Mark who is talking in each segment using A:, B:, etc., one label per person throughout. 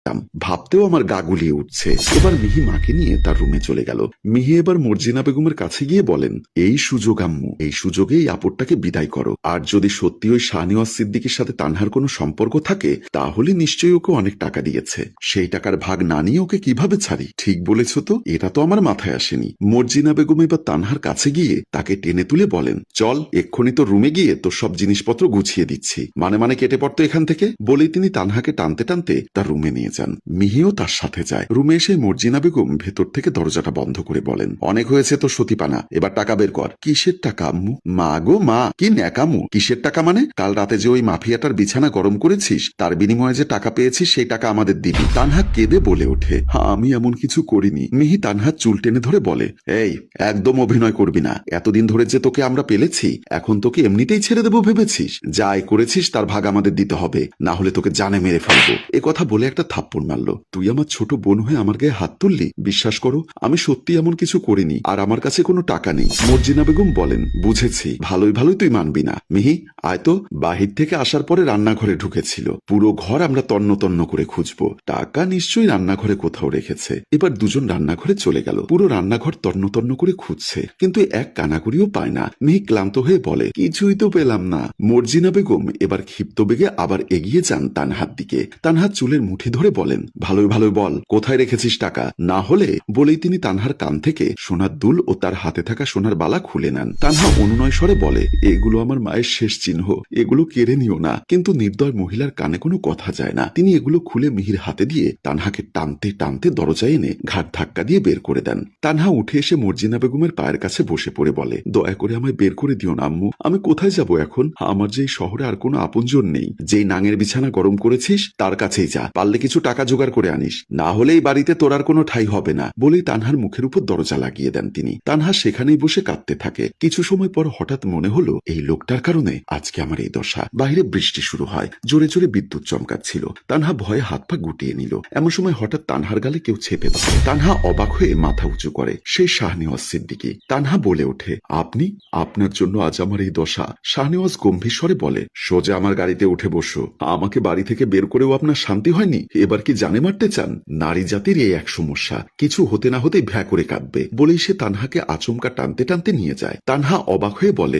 A: পারতাম, ভাবতেও আমার গা গুলিয়ে উঠছে। এবার মিহি মাকে নিয়ে তার রুমে চলে গেল। মিহি এবার মর্জিনা বেগমের কাছে গিয়ে বলেন, এই সুযোগ আম্মু, এই সুযোগে এই আপুরটাকে বিদায় করো। আর যদি সত্যি ওই শাহনেওয়াজ সিদ্দিকীর সাথে তানহার কোনো সম্পর্ক থাকে তাহলে নিশ্চয়ই ওকে অনেক টাকা দিয়েছে, সেই টাকার ভাগ না নিয়ে ওকে কিভাবে ছাড়ি? ঠিক বলেছ তো, এটা তো আমার মাথায় আসেনি। মর্জিনা বেগম এবার তানহার কাছে গিয়ে তাকে টেনে তুলে বলেন, চল এক্ষুনি তো রুমে গিয়ে তোর সব জিনিসপত্র গুছিয়ে দিচ্ছি, মানে কেটে পড়তো এখান থেকে। বলেই তিনি তানহাকে টানতে টানতে তার রুমে নিয়ে যান। মিহিও তার সাথে যায়। রুমে এসে মর্জিনা বেগম ভেতর থেকে দরজাটা বন্ধ করে বলেন, অনেক হয়েছে তো সতীপানা, এবার টাকা বের কর। কিসের টাকা আম্মু? মা গো মা, কি ন্যাকামু! কিসের টাকা মানে? কাল রাতে যে ওই মাফিয়াটার বিছানা গরম করেছিস তার বিনিময়ে যে টাকা পেয়েছিস সেই টাকা আমাদের দিবি। তানহা কেঁদে বলে ওঠে, আমি এমন কিছু করিনি। মিহি তানহার চুল টেনে ধরে বলে, এই একদম অভিনয় করবি না। এতদিন ধরে যে তোকে আমরা পেলেছি, এখন তোকে এমনিতেই ছেড়ে দেবো ভেবেছিস? যাই করেছিস তার ভাগ আমাদের দিতে হবে, না হলে তোকে জানে মেরে ফেলবো। এ কথা বলে একটা থাপ্পড় মারলো। তুই আমার ছোট বোন হয়ে আমার গায়ে হাত তুললি? বিশ্বাস করো আমি সত্যি এমন কিছু করিনি, আর আমার কাছে কোনো টাকা নেই। মর্জিনা বেগম বলেন, বুঝেছি, ভালোই ভালোই তুই মানবি না। মিহি আয় তো। বাহির থেকে আসার পরে রান্নাঘরে ঢুকেছিল, পুরো ঘর আমরা তন্ন তন্ন করে খুঁজবো, টাকা নিশ্চয়ই রান্নাঘরে কোথাও রেখেছে। এবার দুজন রান্নাঘরে চলে গেল, পুরো রান্নাঘর তন্ন তন্ন করে খুঁজছে, কিন্তু এক কানাকড়িও পায় না। মিহি ক্লান্ত হয়ে বলে, কিছুই তো পেলাম না। মর্জিনা বেগম এবার ক্ষিপ্ত বেগে আবার এগিয়ে যান তানহার দিকে। তানহার চুলের মুঠি ধরে বলেন, ভালোই ভালোই বল, কোথায় রেখেছিস টাকা? না হলে। বলেই তিনি তানহার কান থেকে সোনার দুল ও তার হাতে থাকা সোনার বালা খুলে নেন। তানহা অনুনয় স্বরে বলে, এগুলো আমার মায়ের শেষ চিহ্ন, এগুলো কেড়ে নিও না। কিন্তু নির্দয় মহিলার কানে কোনো কথা যায় না। তিনি এগুলো খুলে মিহির হাতে দিয়ে তানহাকে টানতে টানতে দরজায় এনে ঘাট ধাক্কা দিয়ে বের করে দেন। তানহা উঠে এসে মর্জিনা বেগমের পায়ের কাছে বসে পড়ে বলে, দয়া করে আমায় বের করে দিও না আম্মু, আমি কোথায় যাব এখন? আমার যে এই শহরে আর কোনো আপনজন নেই। যেই নাঙের বিছানা গরম করেছিস তার কাছেই যা, পারলে কিছু টাকা জোগাড় করে আনিস, না হলে এই বাড়িতে তোর আর কোনো ঠাঁই হবে না। বলেই তানহার মুখের উপর দরজা লাগিয়ে দেন তিনি। তানহা সেখানেই বসে কাঁদতে থাকে। কিছু সময় পর হঠাৎ মনে হলো, এই লোকটার কারণে আজকে আমার এই দশা। বাইরে বৃষ্টি শুরু হয়, জোরে জোরে বিদ্যুৎ চমকাচ্ছিল। তানহা ভয়ে হাত পা গুটিয়ে নিল। এমন সময় হঠাৎ তানহার গালে কেউ চেপে ধরে। তানহা অবাক হয়ে মাথা উঁচু করে, সেই শাহনেওয়াজ সিদ্দিকী। তানহা বলে ওঠে, আপনি? আপনার জন্য আজ আমার এই দশা। শাহনেওয়াজ গম্ভীর স্বরে বলে, সোজা আমার গাড়িতে উঠে বসো। আমাকে বাড়ি থেকে বের করেও আপনার শান্তি হয়নি, এবার কি জানে মারতে চান? নারী জাতির এই এক সমস্যা, কিছু হতে না হতেই ভ্যা করে কাঁদবে। বলেই সে তানহাকে আচমকা টানতে টানতে নিয়ে যায়। তানহা অবাক হয়ে বলে,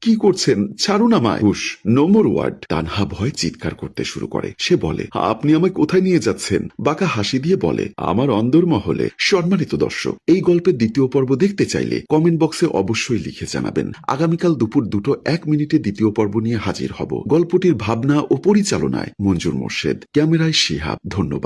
A: কি করছেন? ছাড়ুন আমায়। হুশ, নো মোর ওয়ার্ড। তানহা ভয় চিৎকার করতে শুরু করে। সে বলে, আপনি আমায় কোথায় নিয়ে যাচ্ছেন? বাঁকা হাসি দিয়ে বলে, আমার অন্দরমহলে। সম্মানিত দর্শক, এই গল্পের দ্বিতীয় পর্ব দেখতে চাইলে কমেন্ট বক্সে অবশ্যই লিখে জানাবেন। আগামীকাল দুপুর 2:01 দ্বিতীয় পর্ব নিয়ে হাজির হব। গল্পটির ভাবনা ও পরিচালনায় মঞ্জুর মোর্শেদ, ক্যামেরায় শিহাব। ধন্যবাদ।